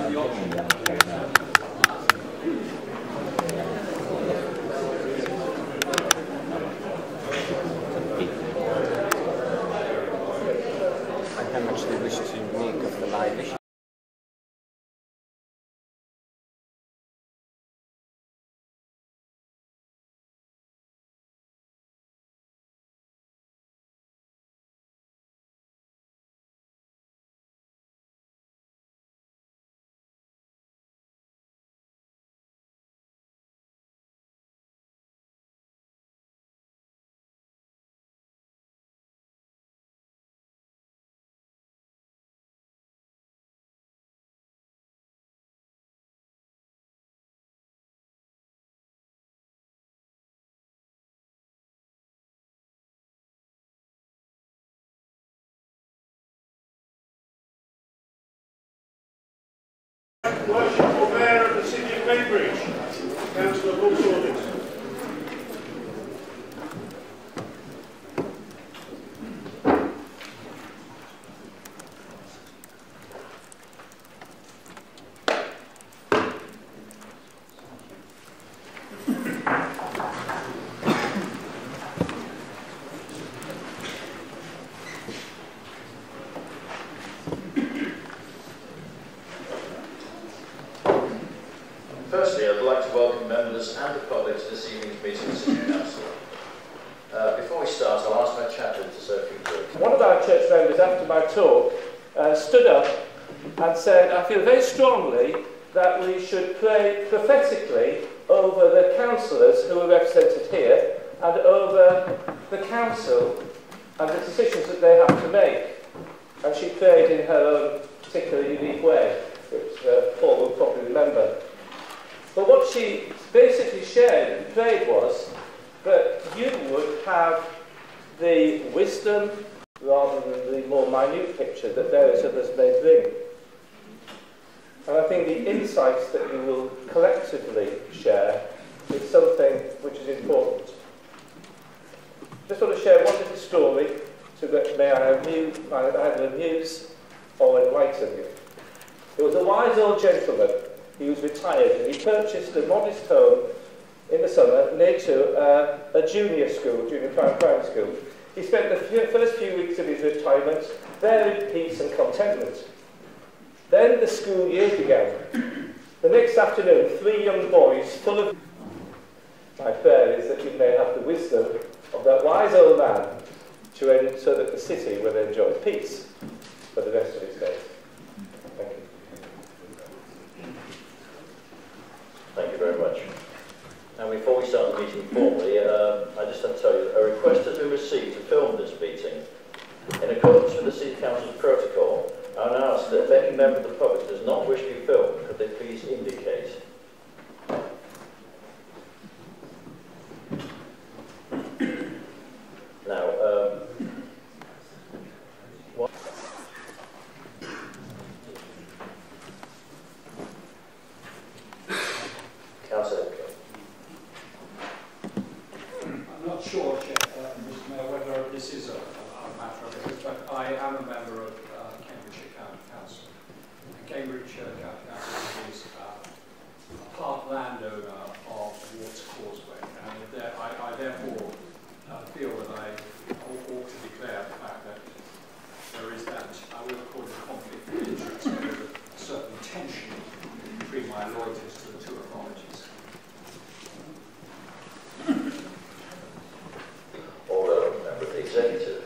the option. How much they wish to make of the live issue. Worshipful Mayor of the City of Cambridge, Councillor Bull. Firstly, I'd like to welcome members and the public to this evening's meeting of the City Council. Before we start, I'll ask my chaplain to say a few words. One of our church members, after my talk, stood up and said, I feel very strongly that we should pray prophetically over the councillors who are represented here and over the council and the decisions that they have to make. And she prayed in her own particularly unique way, which Paul will probably remember. But what she basically shared and prayed was that you would have the wisdom rather than the more minute picture that various others may bring. And I think the insights that you will collectively share is something which is important. Just want to share one little story so that may either amuse or enlighten you. There was a wise old gentleman. He was retired and he purchased a modest home in the summer near to a junior primary school. He spent the first few weeks of his retirement there in peace and contentment. Then the school year began. The next afternoon, 3 young boys full of... My prayer is that you may have the wisdom of that wise old man so that the city will enjoy peace for the rest of its days. Thank you. Thank you very much. Now, before we start the meeting formally, I just have to tell you that a request has been received to film this meeting. In accordance with the City Council's protocol, I now ask that if any member of the public does not wish to be filmed, could they please indicate? Now, what? Councillor. I'm not sure, Mr. Mayor, whether this is a matter of interest, but I am a member of Cambridgeshire County Council. And Cambridgeshire County Council is a part landowner of Warts Causeway, and I therefore feel that I ought to declare the fact that there is that, I will call it a conflict of interest, but there's a certain tension between my loyalties to the two authorities. Although a member of the executive.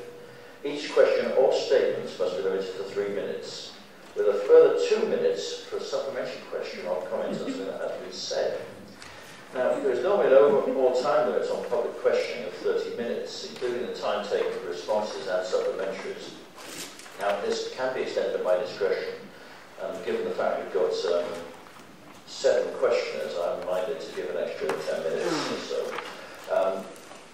Each question or statements must be limited to 3 minutes, with a further 2 minutes for a supplementary question or comment on something that has been said. Now, there is normally an overall time limit on public questioning of 30 minutes, including the time taken for responses and supplementaries. Now, this can be extended at my discretion, and given the fact we've got 7 questioners, I'm minded to give an extra 10 minutes or so.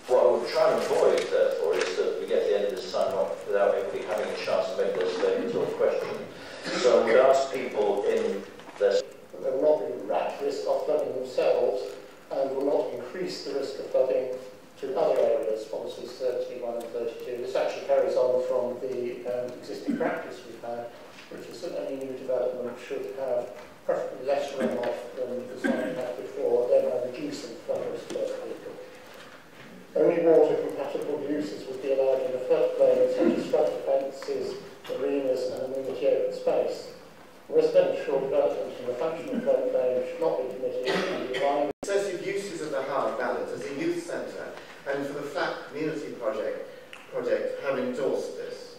What I would try and avoid, therefore, is that we get to the end of this time without anybody having a chance to make their statement or question. So I would ask people in their... There will not be at risk of flooding themselves and will not increase the risk of flooding to other areas, policies 31 and 32. This actually carries on from the existing practice we've had, which is that any new development should have the functional flood plain should not be permitted and be aligned. Excessive uses of the Howard Ballot as a youth centre and for the Flat Community Project have endorsed this.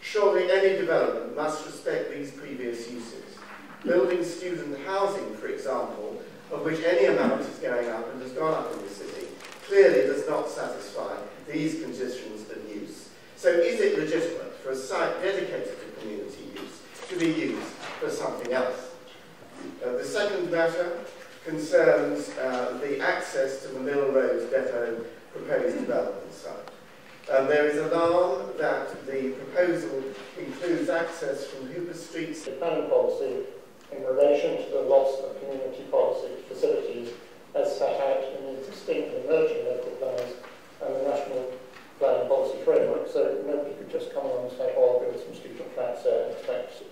Surely any development must respect these previous uses. Building student housing, for example, of which any amount is going up and has gone up in the city, clearly does not satisfy these conditions of use. So is it legitimate for a site dedicated to community use to be used for something else? The second matter concerns the access to the Mill Road depot proposed development site. There is alarm that the proposal includes access from Hooper Street. The planning policy in relation to the loss of community policy facilities as set out in the existing and emerging local plans and the national planning policy framework, so nobody could just come along and say, oh, I'll build some student flats there and expect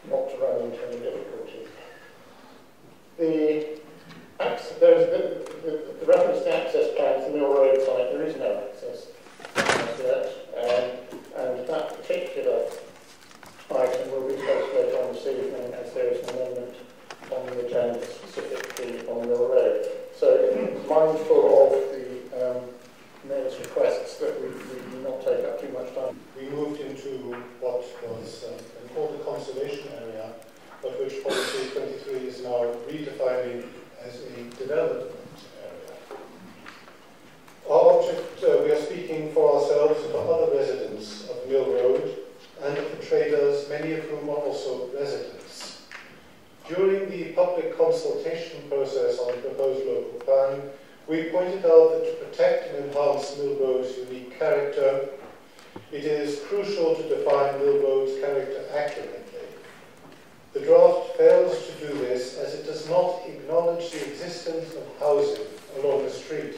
not to run into any difficulty. The reference to access plans to Mill Road site, there is no access yet, and that particular item will be discussed later on this evening as there is an amendment on the agenda specifically on Mill Road. So, mindful of the Mayor's requests that we do not take up too much time. We moved into what was called a conservation area, but which Policy 23 is now redefining as a development area. Our object, we are speaking for ourselves and for other residents of Mill Road and of the traders, many of whom are also residents. During the public consultation process on the proposed local plan, we pointed out that to protect and enhance Mill Road's unique character, it is crucial to define Mill Road's character accurately. The draft fails to do this as it does not acknowledge the existence of housing along the street,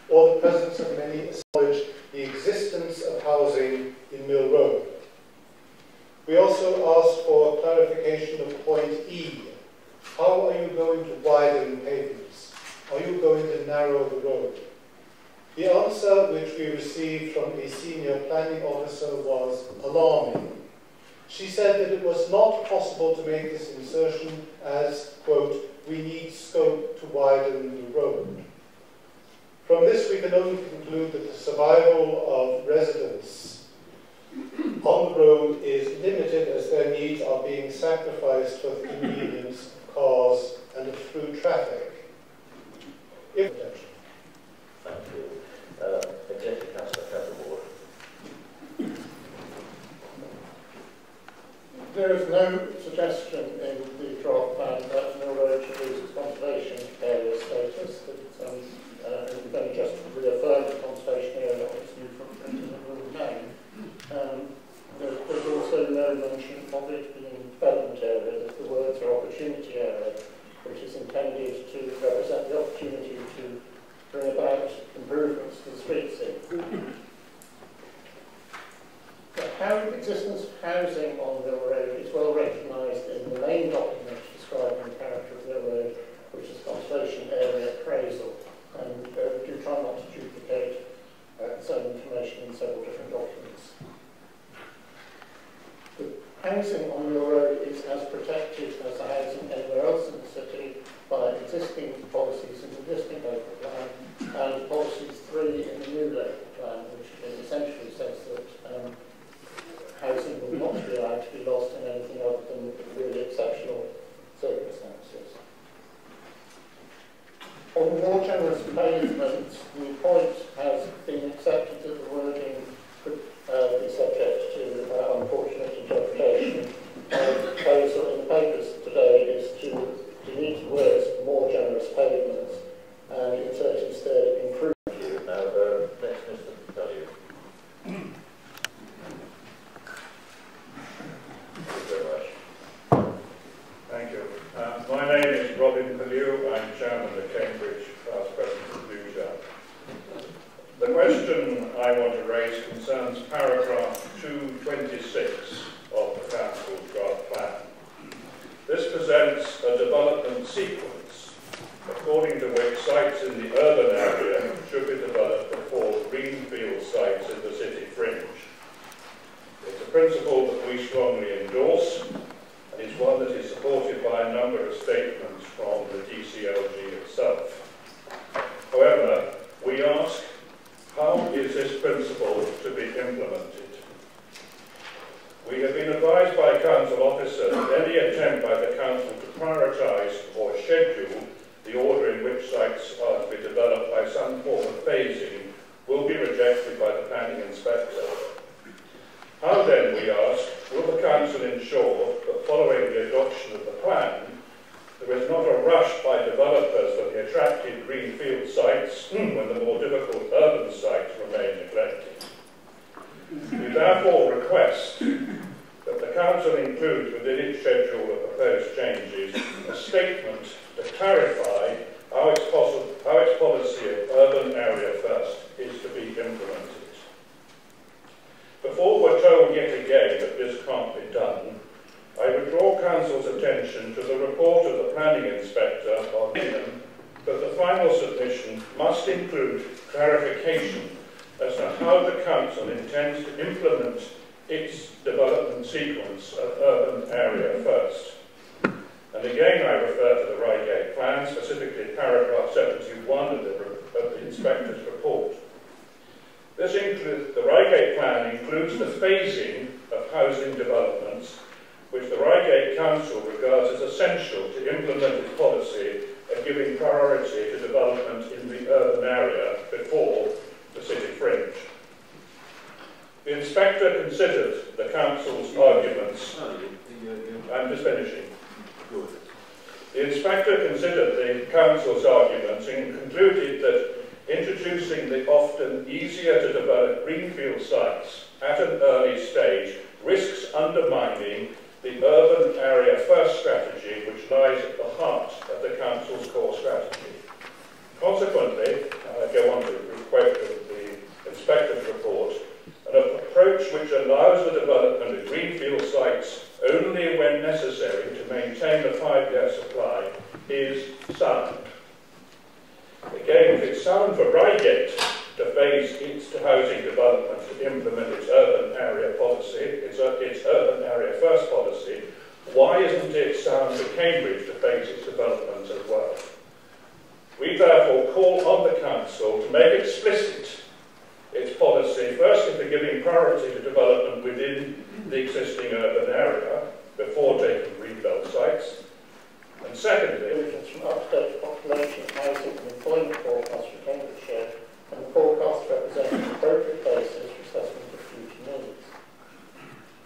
or the presence of many acknowledge the existence of housing in Mill Road. We also asked for clarification of point E. How are you going to widen pavements? Are you going to narrow the road? The answer which we received from a senior planning officer was alarming. She said that it was not possible to make this insertion as, quote, we need scope to widen the road. From this we can only conclude that the survival of residents on the road is limited as their needs are being sacrificed for the convenience of cars and of through traffic. Thank you. Executive Councillor Ward. There is no suggestion in the draft plan that Mill Road should lose its conservation area status. We've only just reaffirmed the conservation area on its new footprint in the rural name. There's also no mention of it being development area. The words are opportunity area, which is intended to represent the opportunity to bring about improvements to the street scene. The existence of housing on Mill Road is well recognised in the main document describing the character of Mill Road, which is conservation area appraisal, and do try not to duplicate the same information in several different documents. The housing on Mill Road is as protected as the housing anywhere else in the city by existing policies in the existing local plan and policies 3 in the new local plan, which essentially says that housing will not be allowed to be lost in anything other than really exceptional circumstances. On more generous pavements, the point has been accepted that the wording could be subject to unfortunate interpretation. The proposal in the papers today is to delete the words more generous pavements and insert instead improve. Now, next, Mr. W. Thank you. My name is Robin Pellew. I'm chairman of Cambridge, past president of Blueshire. The question I want to raise concerns paragraph 226 of the council's draft plan. This presents a development sequence, according to which sites in the urban area should be developed before greenfield sites in the city fringe. It's a principle that we strongly endorse, and is is one that is supported by a number of statements from the DCLG itself. However, we ask, how is this principle to be implemented? We have been advised by council officers that any attempt by the council to prioritise or schedule the order in which sites are to be developed by some form of phasing will be rejected by the planning inspector. How then, we ask, will the council ensure that following the adoption of the plan, there is not a rush by developers for the attractive greenfield sites when the more difficult urban sites remain neglected? We therefore request that the council includes within its schedule of proposed changes a statement to clarify how its policy of urban area first is to be implemented. Before we're told yet again that this can't be done, I would draw council's attention to the report of the planning inspector on that the final submission must include clarification as to how the council intends to implement its development sequence of urban area first. And again, I refer to the Reigate plan, specifically paragraph 71 of the inspector's report. The Reigate plan includes the phasing of housing developments, which the Reigate Council regards as essential to implement its policy of giving priority to development in the urban area before the city fringe. The inspector considered the council's arguments. I'm just finishing. Good. The inspector considered the council's arguments and concluded that introducing the often easier to develop greenfield sites at an early stage risks undermining the urban area first strategy which lies at the heart of the council's core strategy. Consequently, I go on to quote the inspector's report, an approach which allows the development of greenfield sites only when necessary to maintain the 5-year supply is sound. Again, if it's sound for Reigate to phase its housing development to implement its urban area policy, its urban area first policy, why isn't it sound for Cambridge to phase its development as well? We therefore call on the council to make explicit its policy, firstly for giving priority to development within the existing urban area before taking greenbelt sites, and secondly, from up-to-date population, housing and employment forecasts for Cambridgeshire, and the forecasts represent an appropriate basis for assessment of future needs.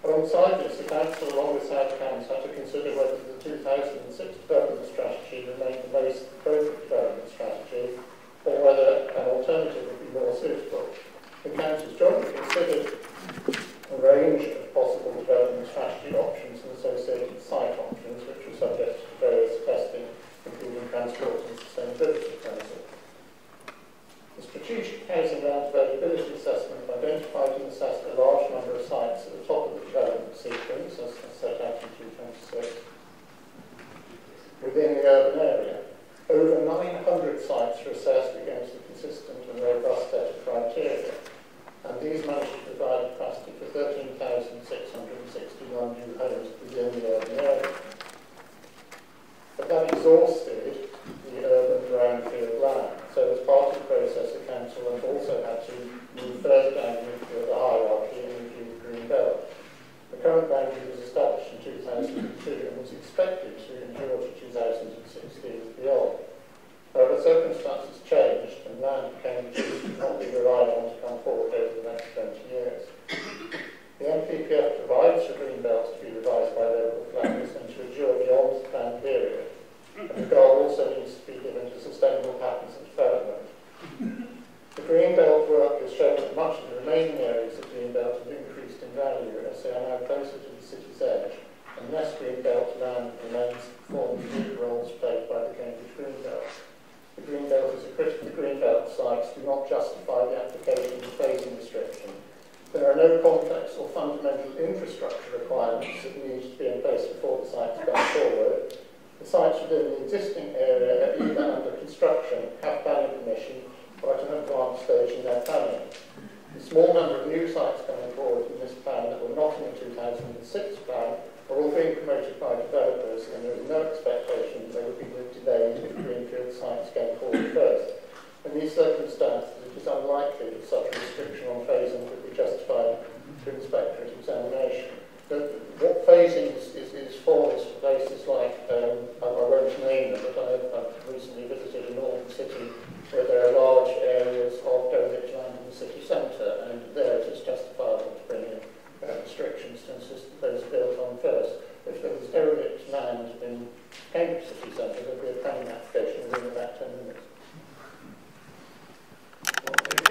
Alongside this, the council, along with South Cambs, had to consider whether the 2006 development strategy remained the most appropriate development strategy, or whether an alternative would be more suitable. The council jointly considered a range of possible development strategy options and associated site options, which were subject to various testing, including transport and sustainability proposal. The strategic housing land availability assessment identified and assessed a large number of sites at the top of the development sequence, as set out in 226, within the urban area. Over 900 sites were assessed against a consistent and robust set of criteria, and these managed to provide capacity for 13,661 new homes within the urban area. But that exhausted the urban brownfield land, so as part of the process the council has also had to move further down the hierarchy and review the green belt. The current boundary was established in 2002 and was expected to endure to 2016 and beyond. However, circumstances changed and land became reduced and not be relied on to come forward over the next 20 years. The NPPF provides for green belts to be revised by local planners and to endure beyond the planned period. And the goal also needs to be given to sustainable patterns of development. The green belt work has shown that much of the remaining areas of green belt have increased in value as they are now closer to the city's edge, and less green belt land remains performing unique roles played by the Cambridge green belt. The green belt is a critical green belt sites do not justify the application of phasing restriction. There are no complex or fundamental infrastructure requirements that need to be in place before the sites come forward. The sites within the existing area are either under construction, have planning permission, or at an advanced stage in their planning. The small number of new sites coming forward in this plan that were not in the 2006 plan are all being promoted by developers, and there is no expectation that they would be delayed if greenfield sites go forward first. In these circumstances, it is unlikely that such a restriction on phasing could be justified to inspectorate examination. What phasing is for is for places like, I won't name them, but I've recently visited a northern city where there are large areas of derelict land in the city centre, and there it is justifiable to bring in restrictions to insist that those are built on first. If there was derelict land in Cambridge city centre, there would be a planning application within about 10 minutes.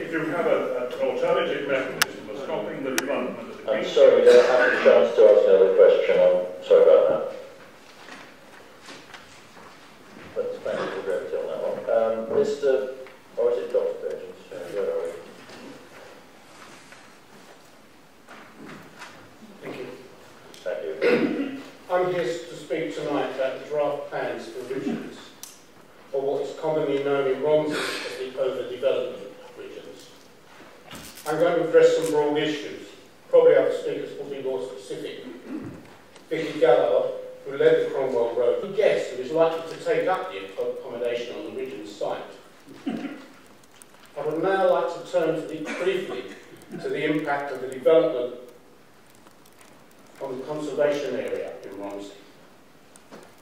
If you have an alternative mechanism for stopping the development of the... I'm sorry, we don't have a chance to ask another question. I'm sorry about that. But thank you for brevity on that one. Mr. Or is it Dr. Petitions? Where are we? Thank you. Thank you. I'm here to speak tonight about the draft plans for regions, or what is commonly known in Romsey as the overdevelopment of regions. I'm going to address some broad issues. Probably other speakers will be more specific. Vicky Gallard, who led the Cromwell Road, who guessed who is likely to take up the accommodation on the region's site. I would now like to turn briefly to the impact of the development on the conservation area in Romsey.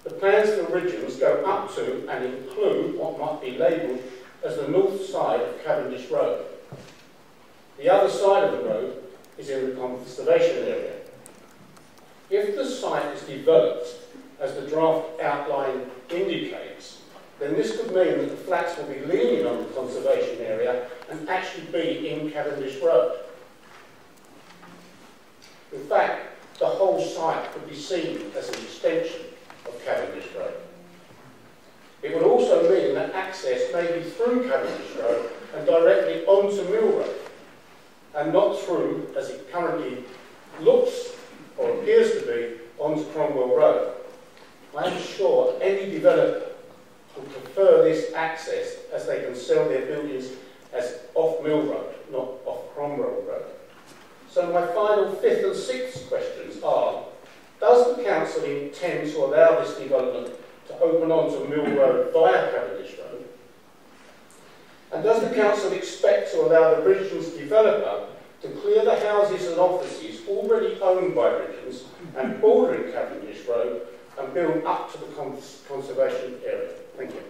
The plans for regions go up to and include what might be labelled as the north side of Cavendish Road. The other side of the road is in the conservation area. If the site is developed as the draft outline indicates, then this could mean that the flats will be leaning on the conservation area and actually be in Cavendish Road. In fact, the whole site could be seen as an extension of Cavendish Road. It would also mean that access may be through Cavendish Road and directly onto Mill Road, and not through, as it currently looks or appears to be, onto Cromwell Road. I am sure any developer would prefer this access, as they can sell their buildings as off Mill Road, not off Cromwell Road. So my final fifth and sixth questions are, does the council intend to allow this development to open onto Mill Road via Cavendish Road? And does the council expect to allow the region's developer to clear the houses and offices already owned by regions and bordering Cavendish Road and build up to the conservation area? Thank you.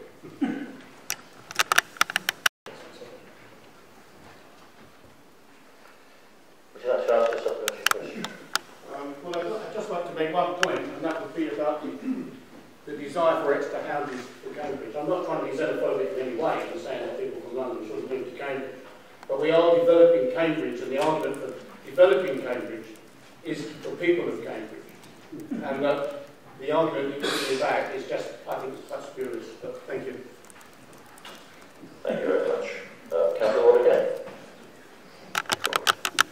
Would you like to ask a supplementary question? Well, I'd just like to make one point, and that would be about the desire for extra houses for Cambridge. I'm not trying to be xenophobic in any way and saying that people from London shouldn't move to Cambridge, but we are developing Cambridge, and the argument for developing Cambridge is for people of Cambridge. And the argument that gives me back is just, I think, that's spurious. But thank you. Thank you very much. Councillor Ward again.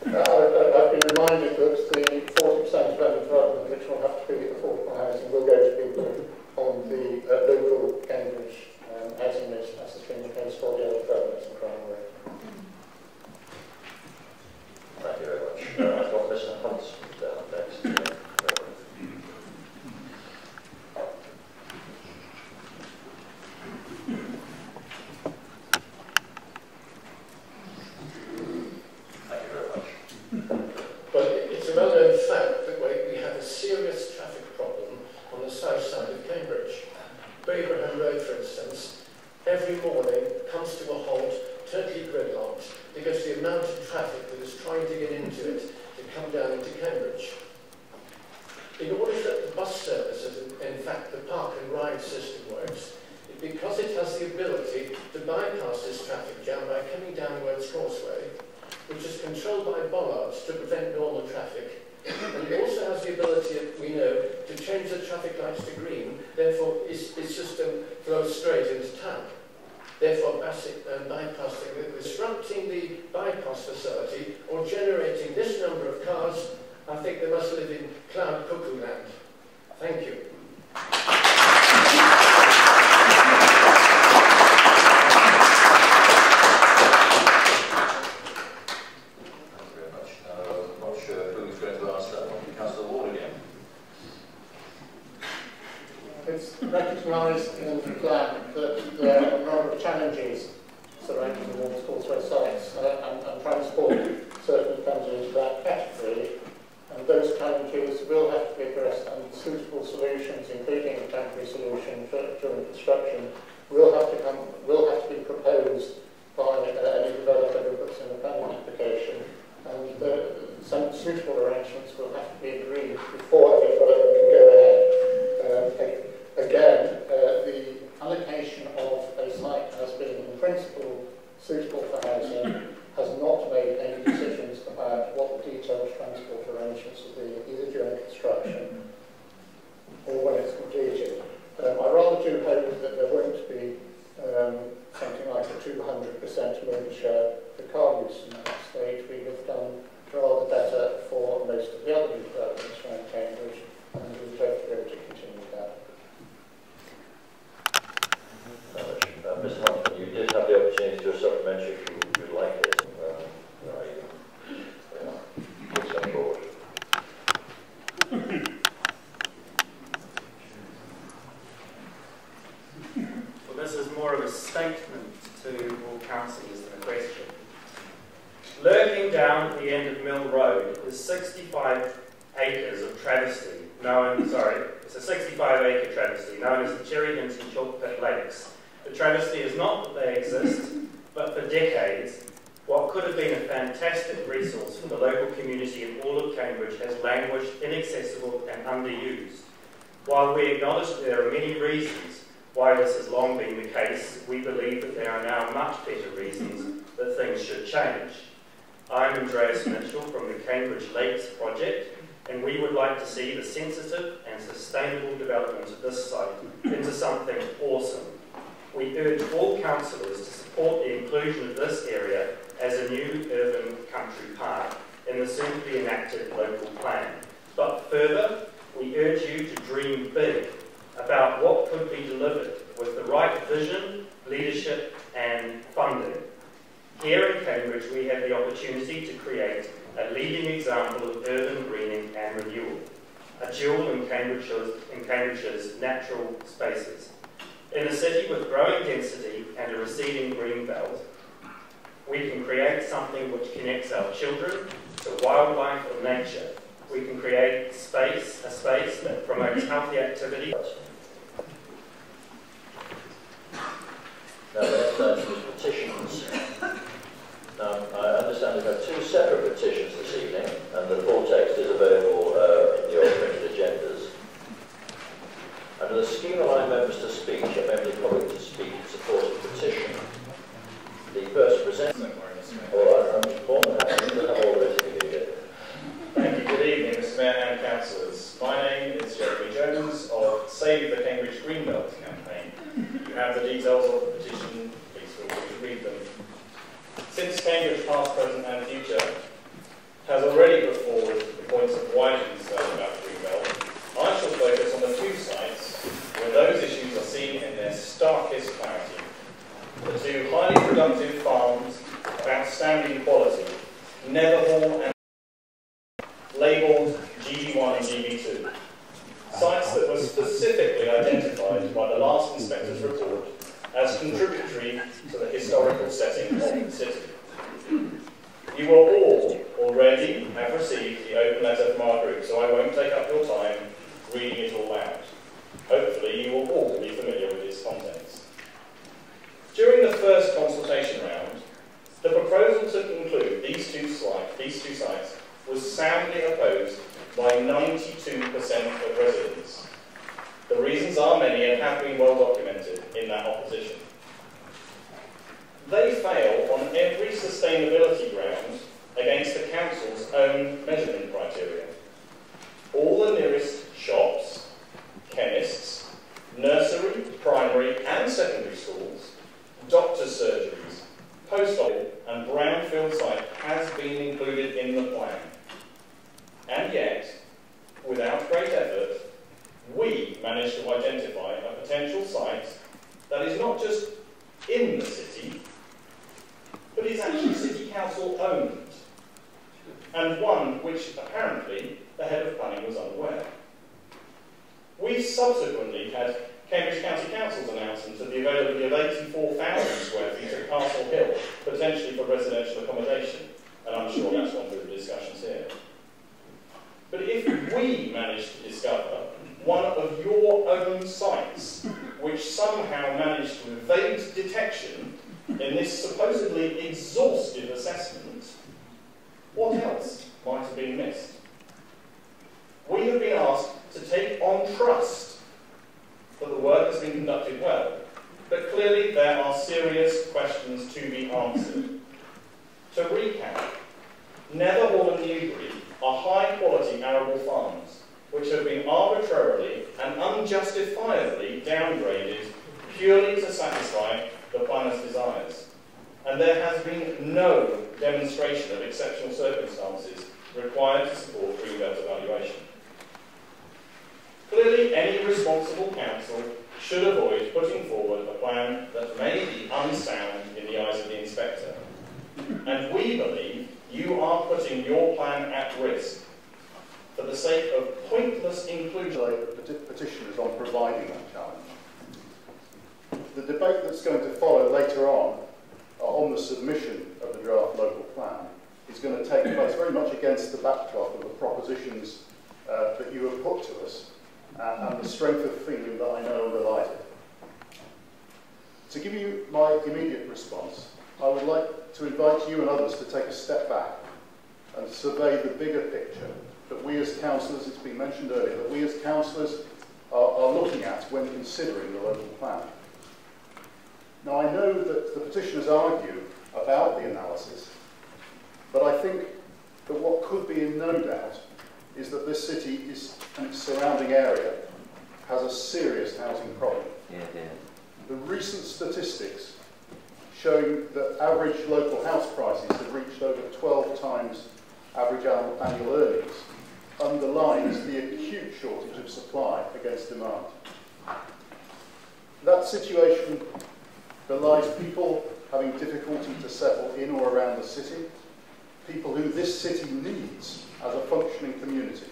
I've been reminded that the 40% of any development which will have to be affordable housing will go to people on the local Cambridge housing list, as has been the case for the other developments in Cromwell. Thank you very much. I've got Mr. Hunt down next. well-known fact that we have a serious traffic problem on the south side of Cambridge. Braverham Road, for instance, every morning comes to a halt, totally gridlocked, because the amount of traffic that is trying to get into it to come down into Cambridge. In order that the bus services, in fact the park and ride system works, because it has the ability to bypass this traffic jam by coming down Words Causeway, which is controlled by bollards to prevent normal traffic, and it also has the ability, we know, to change the traffic lights to green, therefore its system flows straight into town, therefore bypassing, disrupting the bypass facility or generating this number of cars. I think they must live in cloud cuckoo land. Thank you. recognised in the plan that there are a number of challenges surrounding the water causeway sites, and transport certainly comes into that category. And those challenges will have to be addressed, and suitable solutions, including a temporary solution during construction, will have to be proposed by any developer who puts in a planning application, and some suitable arrangements will have to be agreed before any development can go ahead. Again, the allocation of a site as being in principle suitable for housing has not made any decisions about what the detailed transport arrangements will be, either during construction or when it's completed. I rather do hope that there won't be something like a 200% moon share for car use in that stage. We have done rather better for most of the other developments around Cambridge, and we hope to be able to continue that. Mr. Humphrey, you did have the opportunity to do a supplementary if you would like it. Please come forward. Well, this is more of a statement to all councillors than a question. Lurking down at the end of Mill Road is 65 acres of travesty it's a 65-acre travesty known as the Cherry Hinton Chalk Pit Lakes. The travesty is not that they exist, but for decades, what could have been a fantastic resource for the local community in all of Cambridge has languished, inaccessible and underused. While we acknowledge that there are many reasons why this has long been the case, we believe that there are now much better reasons that things should change. I'm Andreas Mitchell from the Cambridge Lakes Project, and we would like to see the sensitive and sustainable development of this site into something awesome. We urge all councillors to support the inclusion of this area as a new urban country park in the soon-to-be enacted local plan. But further, we urge you to dream big about what could be delivered with the right vision, leadership and funding. Here in Cambridge, we have the opportunity to create a leading example of urban greening and renewal, a jewel in Cambridge's natural spaces. In a city with growing density and a receding green belt, we can create something which connects our children to wildlife and nature. We can create a space that promotes healthy activity. Now, let's turn to petitions. Now, I understand we've had two separate petitions this evening, and the full text is available in your printed agendas. Under the scheme allowing members to speak, and members public to speak in support of the petition, the person presenting. I'm more than happy to have all this if you get. Thank you. Good evening, Mr. Mayor and councillors. My name is Jeremy Jones of Save the Cambridge Greenbelt campaign. You have the details of the petition. Please feel free to read them. Since Cambridge, past, present and future, has already put forward the points of why concern about the Greenbelt, I shall focus on the two sites where those issues are seen in their starkest clarity. The two highly productive farms of outstanding quality, Netherhall and labelled GB1 and GB2. Sites that were specifically identified by the last inspector's report as contributory to the historical setting of the city. You will all already have received the open letter from our group, so I won't take up your time reading it all out. Hopefully you will all be familiar with its contents. During the first consultation round, the proposal to include these two sites was soundly opposed by 92% of residents. The reasons are many and have been well documented in that opposition. They fail on every sustainability ground against the council's own measurement criteria. All the nearest shops, chemists, nursery, primary and secondary schools, doctors' surgeries, post office and brownfield site has been included in the plan. And yet, without great effort, we managed to identify a potential site that is not just in the city, but is actually City Council owned, and one which apparently the head of planning was unaware. We subsequently had Cambridge County Council's announcement of the availability of 84,000 square feet at Castle Hill, potentially for residential accommodation, and I'm sure that's gone through the discussions here. But if we manage to discover one of your own sites which somehow managed to evade detection in this supposedly exhaustive assessment, what else might have been missed? We have been asked to take on trust that the work has been conducted well, but clearly there are serious questions to be answered. To recap, Netherhall and Newbury are high-quality arable farms which have been arbitrarily and unjustifiably downgraded purely to satisfy the planner's desires. And there has been no demonstration of exceptional circumstances required to support greenbelt evaluation. Clearly, any responsible council should avoid putting forward a plan that may be unsound in the eyes of the inspector. And we believe you are putting your plan at risk for the sake of pointless inclusion. Petitioners on providing that challenge. The debate that's going to follow later on the submission of the draft local plan is going to take place very much against the backdrop of the propositions that you have put to us and the strength of feeling that I know underlies it. To give you my immediate response, I would like to invite you and others to take a step back and survey the bigger picture that we as councillors, it's been mentioned earlier, that we as councillors are looking at when considering the local plan. Now, I know that the petitioners argue about the analysis, but I think that what could be in no doubt is that this city and its surrounding area has a serious housing problem. The recent statistics showing that average local house prices have reached over 12 times average annual earnings underlines the acute shortage of supply against demand. That situation belies people having difficulty to settle in or around the city, people who this city needs as a functioning community,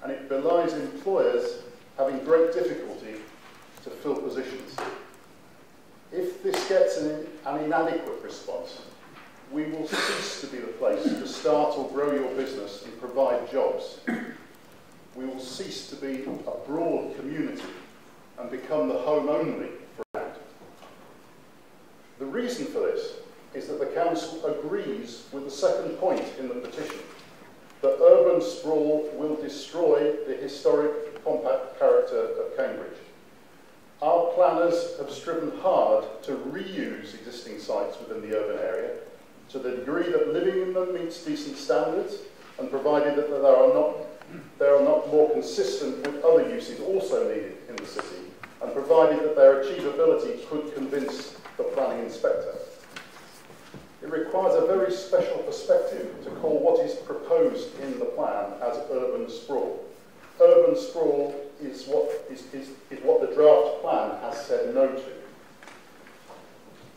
and it belies employers having great difficulty to fill positions. If this gets an inadequate response, we will cease to be the place to start or grow your business and provide jobs. We will cease to be a broad community and become the home only for land. The reason for this is that the council agrees with the second point in the petition, that urban sprawl will destroy the historic compact character of Cambridge. Our planners have striven hard to reuse existing sites within the urban area to the degree that living in them meets decent standards, and provided that they are not more consistent with other uses also needed in the city, and provided that their achievability could convince the planning inspector. It requires a very special perspective to call what is proposed in the plan as urban sprawl. Urban sprawl is what the draft plan has said no to.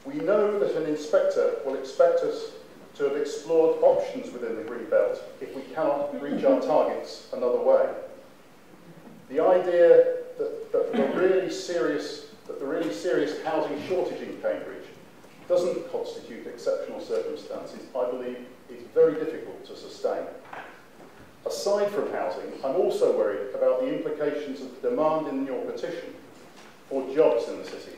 We know that an inspector will expect us to have explored options within the Green Belt if we cannot reach our targets another way. The idea that the really serious housing shortage in Cambridge doesn't constitute exceptional circumstances, I believe, is very difficult to sustain. Aside from housing, I'm also worried about the implications of the demand in your petition for jobs in the city.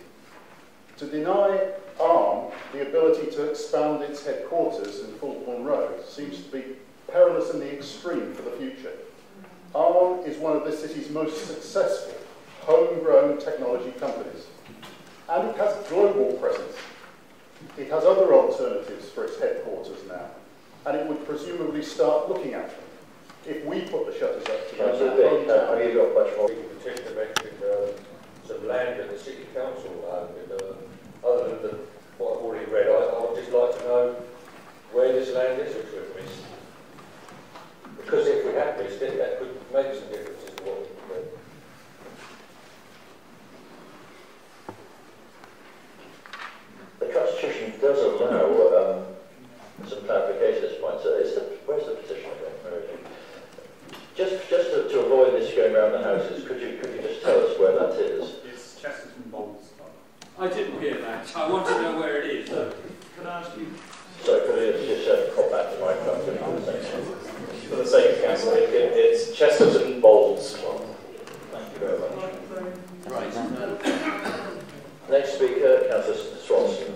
To deny ARM the ability to expand its headquarters in Fulbourn Road seems to be perilous in the extreme for the future. ARM is one of this city's most successful homegrown technology companies, and it has global presence. It has other alternatives for its headquarters now, and it would presumably start looking at them if we put the shutters up to have you got much more? The petitioner mentioned some land at the city council other than what I've already read. I would just like to know where this land is, which we've missed. Because if we have missed it, that could make some difference to what we've read. The Constitution does allow some clarification at this point. So where's the petition again? Just to avoid this going around the houses, could you just tell us where that is? It's I didn't hear that. I want to know where it is. Can I ask you? So could you just pop back to my country For the sake of council, it's Chesterton Bowls. Thank you very much. Right. Next speaker, Councillor Swanson.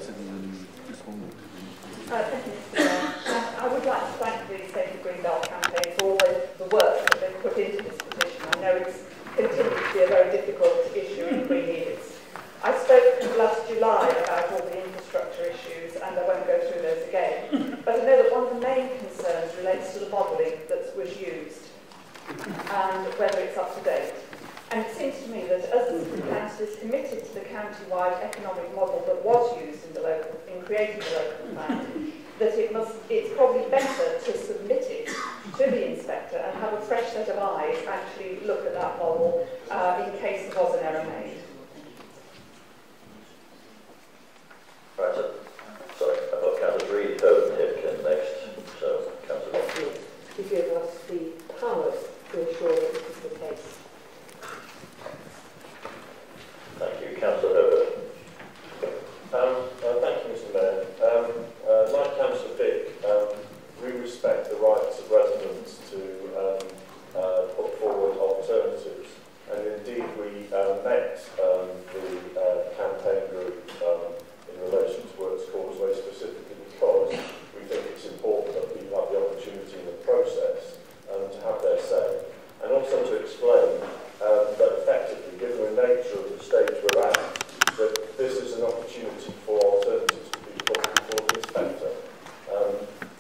Thank you, Mr. Mayor. I would like to thank the Save the Green Belt campaign for all the work that they've put into this petition. I know it's continued to be a very difficult issue in Green Heaths. I spoke last July about all the infrastructure issues, and I won't go through those again. But I know that one of the main concerns relates to the modelling that was used and whether it's up to date. And it seems to me that as the City Council is committed to the county-wide economic model that was used in creating the local plan, that it's probably better to submit it to the inspector and have a fresh set of eyes actually look at that model in case there was an error made. Right, sorry, I've got Councillor Reid, Hope, Hipkin next, so Councillor Watson. To give us the powers to ensure that this is the case. Thank you. Councillor Herbert. Thank you, Mr. Mayor. Like Councillor Dick, we respect the rights of residents to put forward alternatives. And indeed, we met the campaign group in relation to Works Causeway specifically because we think it's important that people have the opportunity in the process to have their say. And also to explain that effectively, given the nature of the stage we're at, that this is an opportunity for alternatives to be put before the inspector.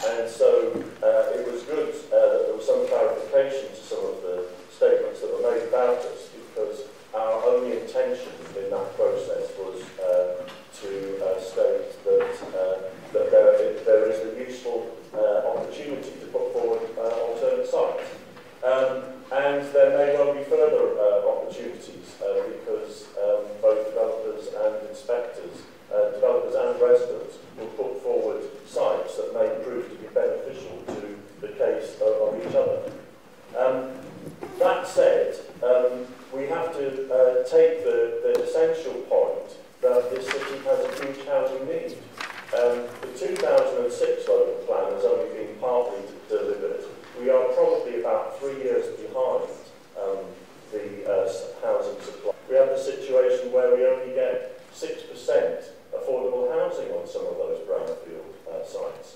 And so it was good that there was some clarification to some of the statements that were made about us, because our only intention in that process was to state that there is a useful opportunity to put forward alternate sites. And there may well be further opportunities because both developers and inspectors, developers and residents will put forward sites that may prove to be beneficial to the case of each other. That said, we have to take the essential point that this city has a huge housing need. The 2006 local plan has only been partly delivered. We are probably about 3 years behind the housing supply. We have the situation where we only get 6% affordable housing on some of those brownfield sites.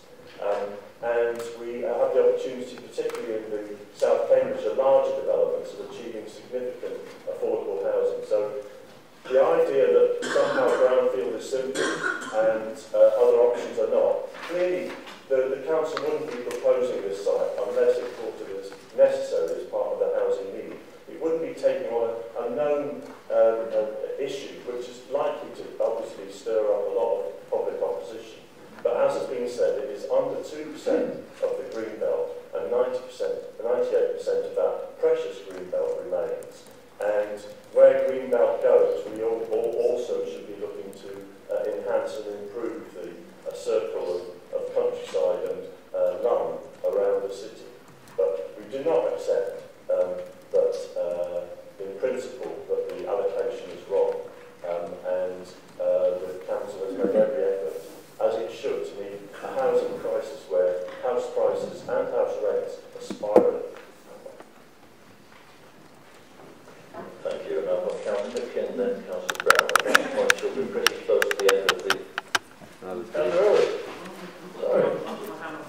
And we have the opportunity, particularly in the South Cambridge, the larger developments, of achieving significant affordable housing. So the idea that somehow brownfield is simple and other options are not, clearly the council wouldn't be proposing this site unless it thought it was necessary as part of the housing need. It wouldn't be taking on a known issue, which is likely to obviously stir up a lot of public opposition. But as has been said, it is under 2% of the green belt, and 98% of that precious green belt remains. And where green belt goes, we also should be looking to enhance and improve the circle of countryside and land around the city. But we do not accept that, in principle, that the allocation is wrong, and the council has made every effort, as it should, to meet a housing crisis where house prices and house rents are spiralling. Thank you. And I've got Councillor Hipkin, then Councillor Brown. At this point, she'll be pretty close to the end of the... Councillor Owen. Sorry.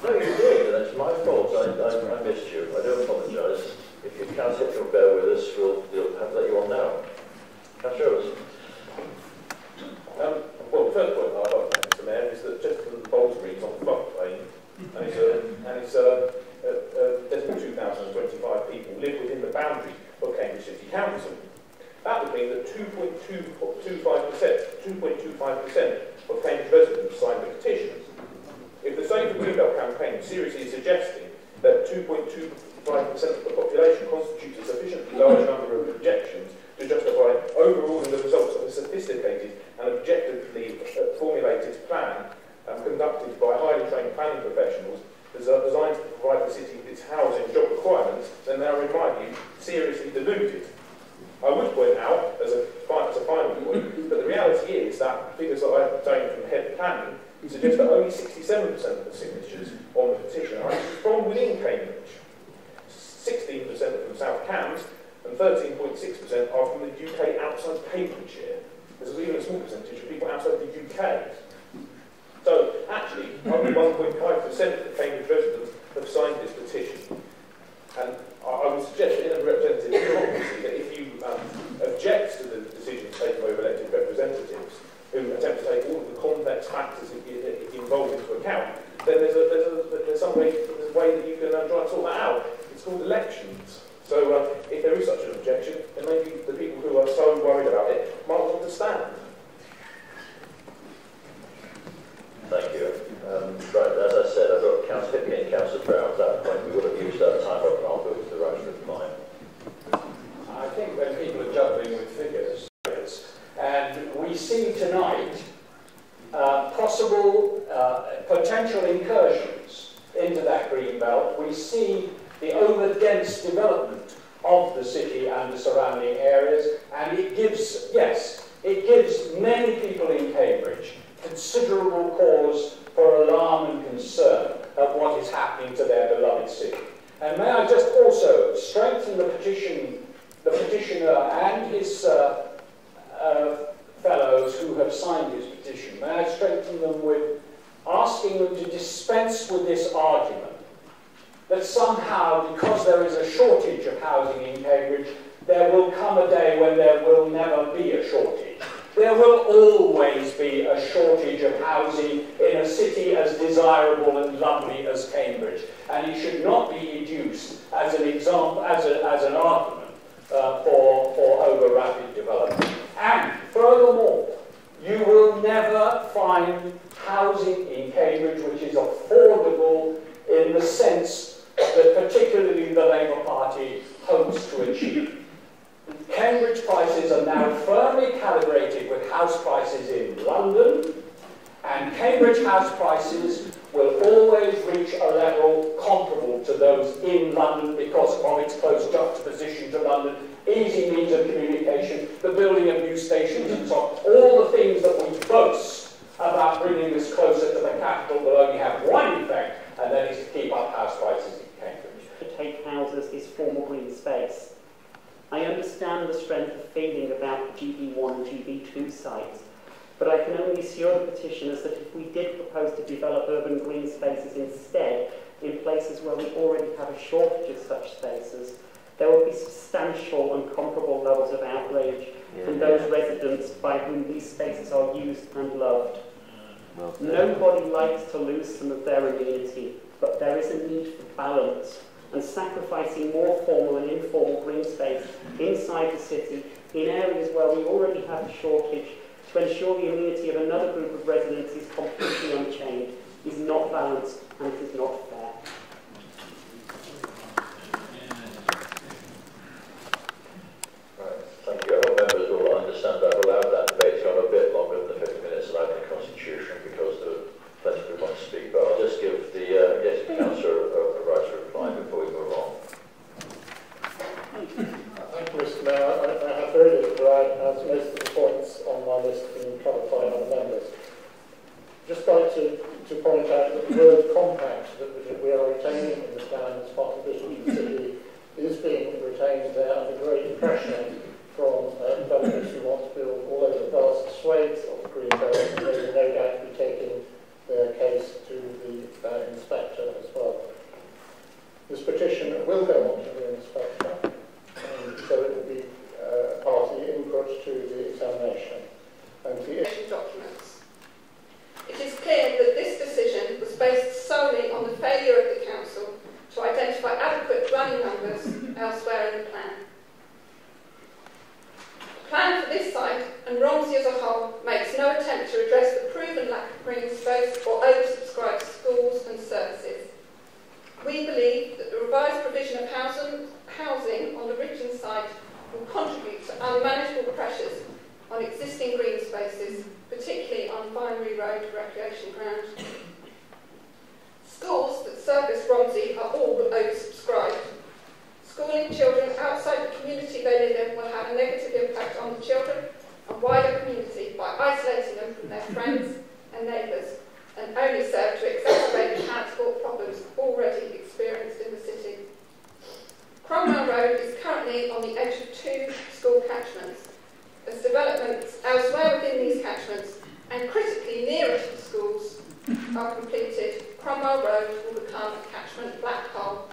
No, you did, and it's my fault. I missed you. I do apologise. If you can't sit and bear with us, we'll have to let you on now. Councillor Owen. Well, the first point I'd like to make, Mr. Mayor, is that Chesterton Boltonbury is on the floodplain, and it's less than 2,025 people live within the boundaries of Cambridge City Council. That would mean that 2.25% of Cambridge residents signed the petitions. If the Save the Green Belt campaign seriously is suggesting that 2.25% of the population constitutes a sufficiently large number of objections to justify overruling the results of a sophisticated and objectively formulated plan conducted by highly trained planning professionals designed to provide the city with its housing and job requirements, then they are, in my view, seriously deluded. I would point out, as a final point, that the reality is that suggest that only 67% of the signatures on the petition are actually from within Cambridge. 16% are from South Cambs, and 13.6% are from the UK outside Cambridgeshire. There's even a small percentage of people outside the UK. So, actually, only 1.5% of the Cambridge residents have signed this petition. And I would suggest in a representative democracy that if you object to the decisions taken by elected representatives who attempt to take all of the complex factors involved into account, then there's a way that you can try and sort that out. It's called elections. So if there is such an objection, then maybe the people who are so worried about it might want to stand. Thank you. Right, as I said, I've got Councillor Hickey and Councillor Brown. At that point, we would have used our time up, and I'll go to the right of mine. I think when people are juggling with figures, and we see tonight possible potential incursions into that green belt, we see the over-dense development of the city and the surrounding areas, and it gives, yes, it gives many people in Cambridge considerable cause for alarm and concern at what is happening to their beloved city. And may I just also strengthen the petitioner and his fellows who have signed his petition. May I strengthen them with asking them to dispense with this argument that somehow, because there is a shortage of housing in Cambridge, there will come a day when there will never be a shortage. There will always be a shortage of housing in a city as desirable and lovely as Cambridge, and it should not be used as an example, as an argument for over rapid development. And furthermore, you will never find housing in Cambridge which is affordable in the sense that particularly the Labour Party hopes to achieve. Cambridge prices are now firmly calibrated with house prices in London, and Cambridge house prices will always reach a level comparable to those in London because of its close juxtaposition to London, easy means of communication, the building of new stations and so on. All the things that we boast about bringing us closer to the capital will only have one effect, and that is to keep up house prices in Cambridge. To take houses is formal green space. I understand the strength of feeling about GB1 and GB2 sites, but I can only assure the petitioners that if we did propose to develop urban green spaces instead, in places where we already have a shortage of such spaces, there would be substantial and comparable levels of outrage from those residents by whom these spaces are used and loved. Nobody likes to lose some of their amenity, but there is a need for balance, and sacrificing more formal and informal green space inside the city in areas where we already have a shortage to ensure the amenity of another group of residents is completely unchanged is not balanced and it is not fair. Right, thank you. I hope members will understand that I've allowed that debate to go on a bit longer than the 50 minutes allowed in the Constitution because there are plenty of people want to speak, but I'll just give the yes councillor a right to reply before we move on. Thank you, Mr. Mayor. I have very little to add, as most of the points on my list have been covered by other members. Just like to point out that the word compact that we are retaining in the plan as part of Vision of the City is being retained there under great pressure from developers who want to build all over vast swathes of the green belt, and they will no doubt be taking their case to the inspector as well. This petition will go on to the inspector, so it will be party input to the examination. And the documents. It is clear that this decision was based solely on the failure of the council to identify adequate running numbers elsewhere in the plan. The plan for this site and Romsey as a whole makes no attempt to address the proven lack of green space or oversubscribed schools and services. We believe that the revised provision of housing on the Richmond site will contribute to unmanageable pressures on existing green spaces, particularly on Vinery Road recreation ground. Schools that service Romsey are all but oversubscribed. Schooling children outside the community they live in will have a negative impact on the children and wider community by isolating them from their friends and neighbours and elsewhere within these catchments, and critically nearer to the schools, are completed, Cromwell Road will become a catchment black hole.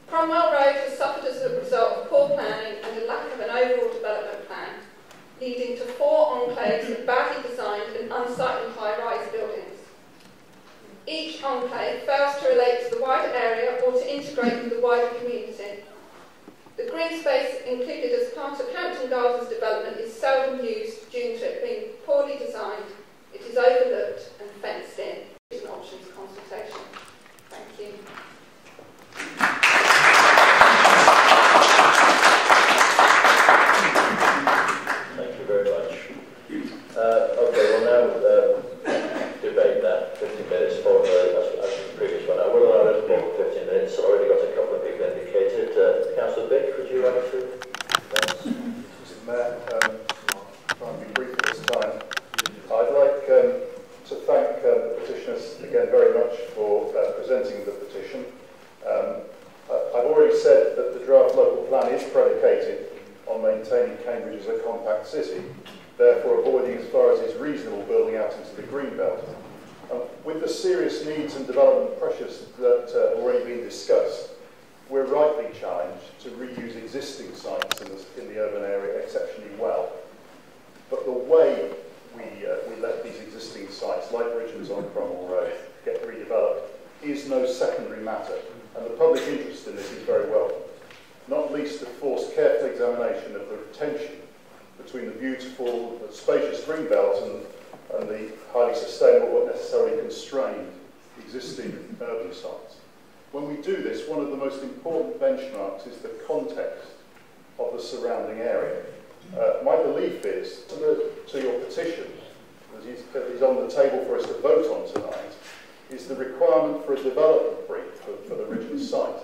Cromwell Road has suffered as a result of poor planning and a lack of an overall development plan, leading to 4 enclaves of badly designed and unsightly high-rise buildings. Each enclave fails to relate to the wider area or to integrate with the wider community. The green space included as part of Hampton Gardens development is seldom used due to it being poorly designed. It is overlooked and fenced in. It's an options consultation. Thank you. Thank you very much. Okay, we'll now debate that 15 minutes for as the previous one. I will allow us more than 15 minutes. I've already got a couple of people indicated. Councillor Vick, would you like to? Mr. Mayor, try and be brief at this time. I'd like to thank the petitioners again very much for presenting the petition. I've already said that the draft local plan is predicated on maintaining Cambridge as a compact city, therefore avoiding as far as is reasonable building out into the green belt. With the serious needs and development pressures that have already been discussed, we're rightly challenged to reuse existing sites in the urban area exceptionally well. But the way we let these existing sites, like Richmond's on Cromwell Road, get redeveloped is no secondary matter, and the public interest in this is very welcome, not least to force careful examination of the tension between the beautiful, spacious green belt and the highly sustainable but necessarily constrained existing urban sites. When we do this, one of the most important benchmarks is the context of the surrounding area. My belief is, to your petition, that is on the table for us to vote on tonight, is the requirement for a development brief for the Richmond site.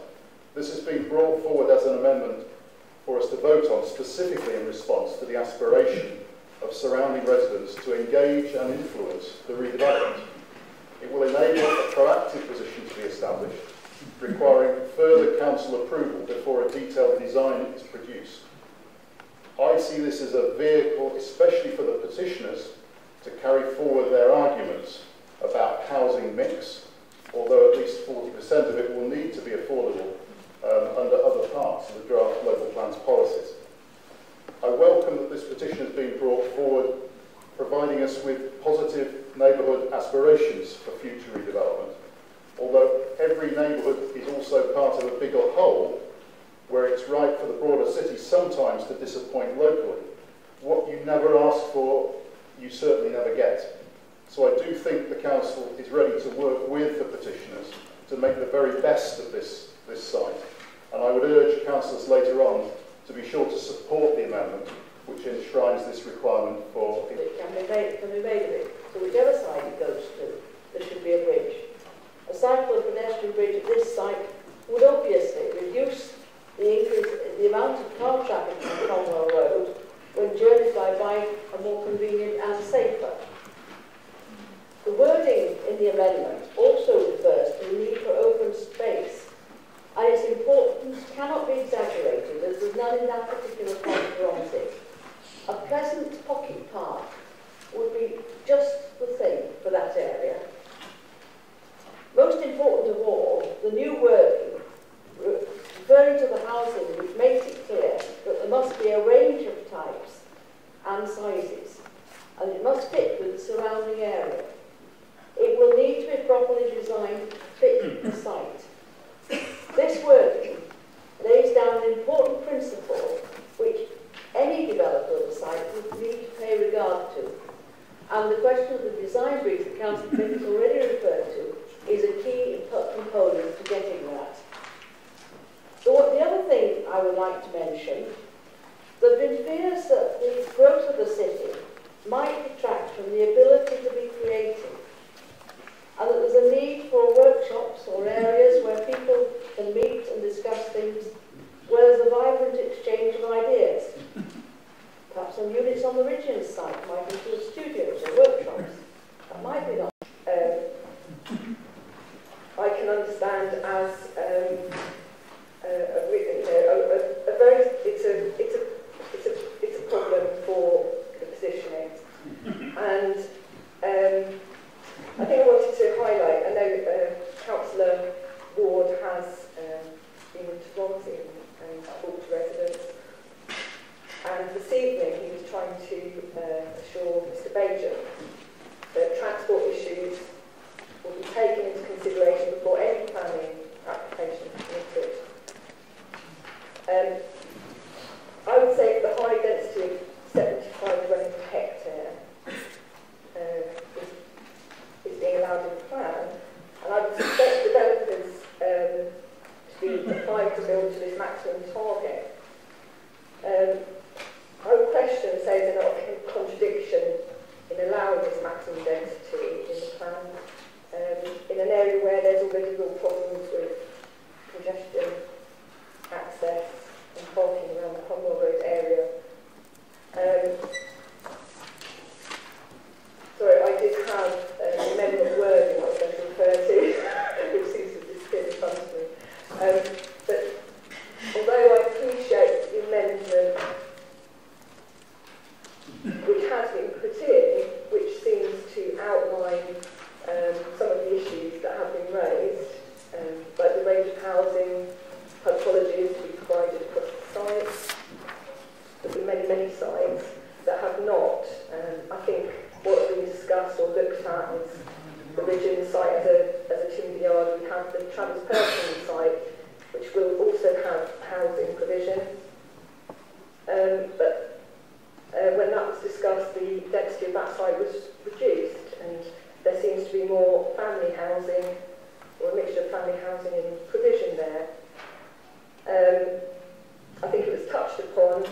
This has been brought forward as an amendment for us to vote on specifically in response to the aspiration of surrounding residents to engage and influence the redevelopment. It will enable a proactive position to be established, requiring further council approval before a detailed design is produced. I see this as a vehicle, especially for the petitioners, to carry forward their arguments about housing mix, although at least 40% of it will need to be affordable under other parts of the draft local plan's policies. I welcome that this petition has been brought forward, providing us with positive neighbourhood aspirations for future redevelopment, although every neighbourhood is also part of a bigger whole, where it's right for the broader city sometimes to disappoint locally. What you never ask for, you certainly never get. So I do think the council is ready to work with the petitioners to make the very best of this site. And I would urge councillors later on to be sure to support the amendment which enshrines this requirement for... It can be made of it. So whichever side it goes to, there should be a bridge. A cycle and pedestrian bridge at this site would obviously reduce the amount of car traffic on Cromwell Road when journeys by bike are more convenient and safer. The wording in the amendment also refers to the need for open space, and its importance cannot be exaggerated as there's none in that particular point beyond it. A pleasant pocket park would be just the thing for that area. Most important of all, the new wording referring to the housing which makes it clear that there must be a range of types and sizes, and it must fit with the surrounding area. It will need to be properly designed to fit the site. This wording lays down an important principle which any developer of the site would need to pay regard to, and the question of the design brief that Councillor Vick has already referred to is a key component to getting that. So the other thing I would like to mention, there have been fears that the growth of the city might detract from the ability to be creative, and that there's a need for workshops or areas where people can meet and discuss things, where there's a vibrant exchange of ideas. Perhaps some units on the Regions site might include studios or workshops. That might be not. I can understand as it's a problem assure Mr. Bajan that transport issues will be taken into consideration before any planning application is submitted. I would say the high density of 75 dwellings per hectare is being allowed in the plan, and I would suspect developers to be inclined to build to this maximum target. I would question, say, there's not a contradiction in allowing this maximum density in the plan in an area where there's already real problems with congestion, access and parking around the Cromwell Road area. Sorry, I did have an amendment of wording I was going to refer to, which seems to have disappeared in front of me. But although I appreciate the amendment which has been put in, which seems to outline some of the issues that have been raised, like the range of housing, typologies to be provided across the sites. There'll be many, many sites that have not. I think what's been discussed or looked at is the Ridgeon site as a timber yard. We have the Travis Perkins site, which will also have housing provision. But when that was discussed, the density of that site was reduced, and there seems to be more family housing, or a mixture of family housing and provision there. I think it was touched upon,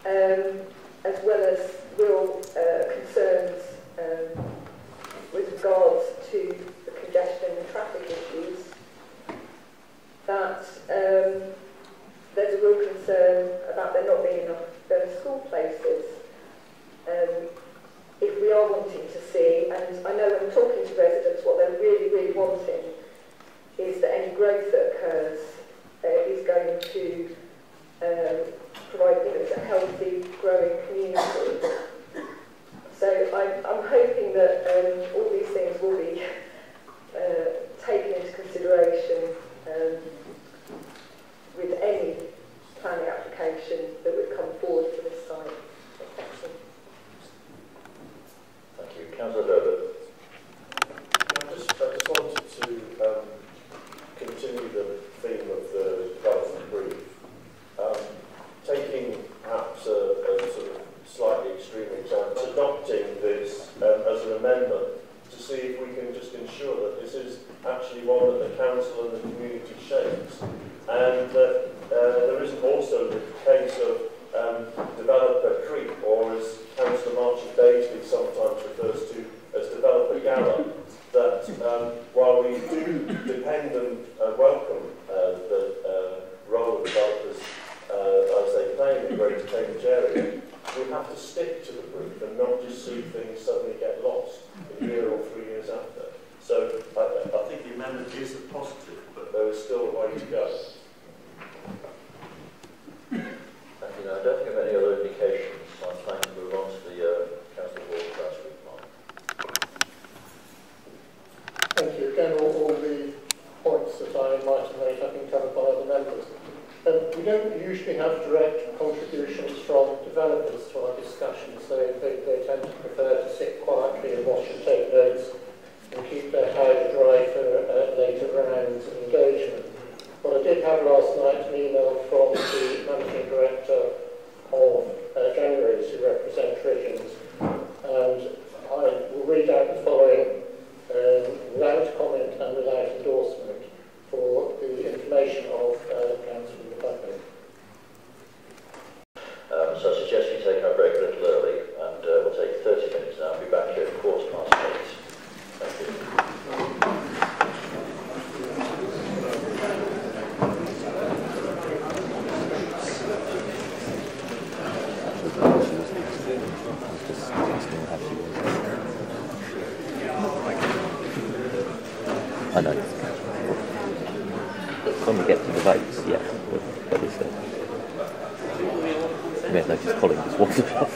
as well as real concerns with regards to the congestion and traffic issues, that there's a real concern about there not being enough school places. If we are wanting to see, and I know when talking to residents, what they're really, really wanting is that any growth that occurs is going to provide a healthy, growing community. So I'm hoping that all these things will be taken into consideration with any planning application that would come forward for this site. Thank you. Thank you. Councillor Herbert. I just wanted to continue the theme of the development brief, taking perhaps a sort of slightly extreme example, adopting this as an amendment to see if we can just ensure that this is actually one that the council and the community shapes, and that there isn't also the case of developer creep, or as Councillor Marchant-Daisley sometimes refers to as developer gala, that while we do depend and welcome the role of developers, as they play in the Greater Cambridge area, we have to stick to the brief and not just see things suddenly get lost a year or 3 years after. So I think the amendment is a positive, but there is still a way to go. Thank you. Now, I don't think of any other indications, so I'm trying to move on to the Councillor Ward grassroots mark. Thank you. Again, all the points that I might have made have been covered by other members. We don't usually have direct contributions from developers to our discussions. They tend to prefer to sit quietly and watch and take notes and keep their powder dry for later rounds of engagement. But I did have last night an email from the Managing Director of January's, who represent Ridgeons, and I will read out the following without comment and without endorsement for the information of Council and the public. So I suggest we take our break a little early, and we'll take 30 minutes now. I'll be back here at 8:15. Thank you. I know. When we get to the votes, yeah, but it's yeah, no, just Colin just walked across.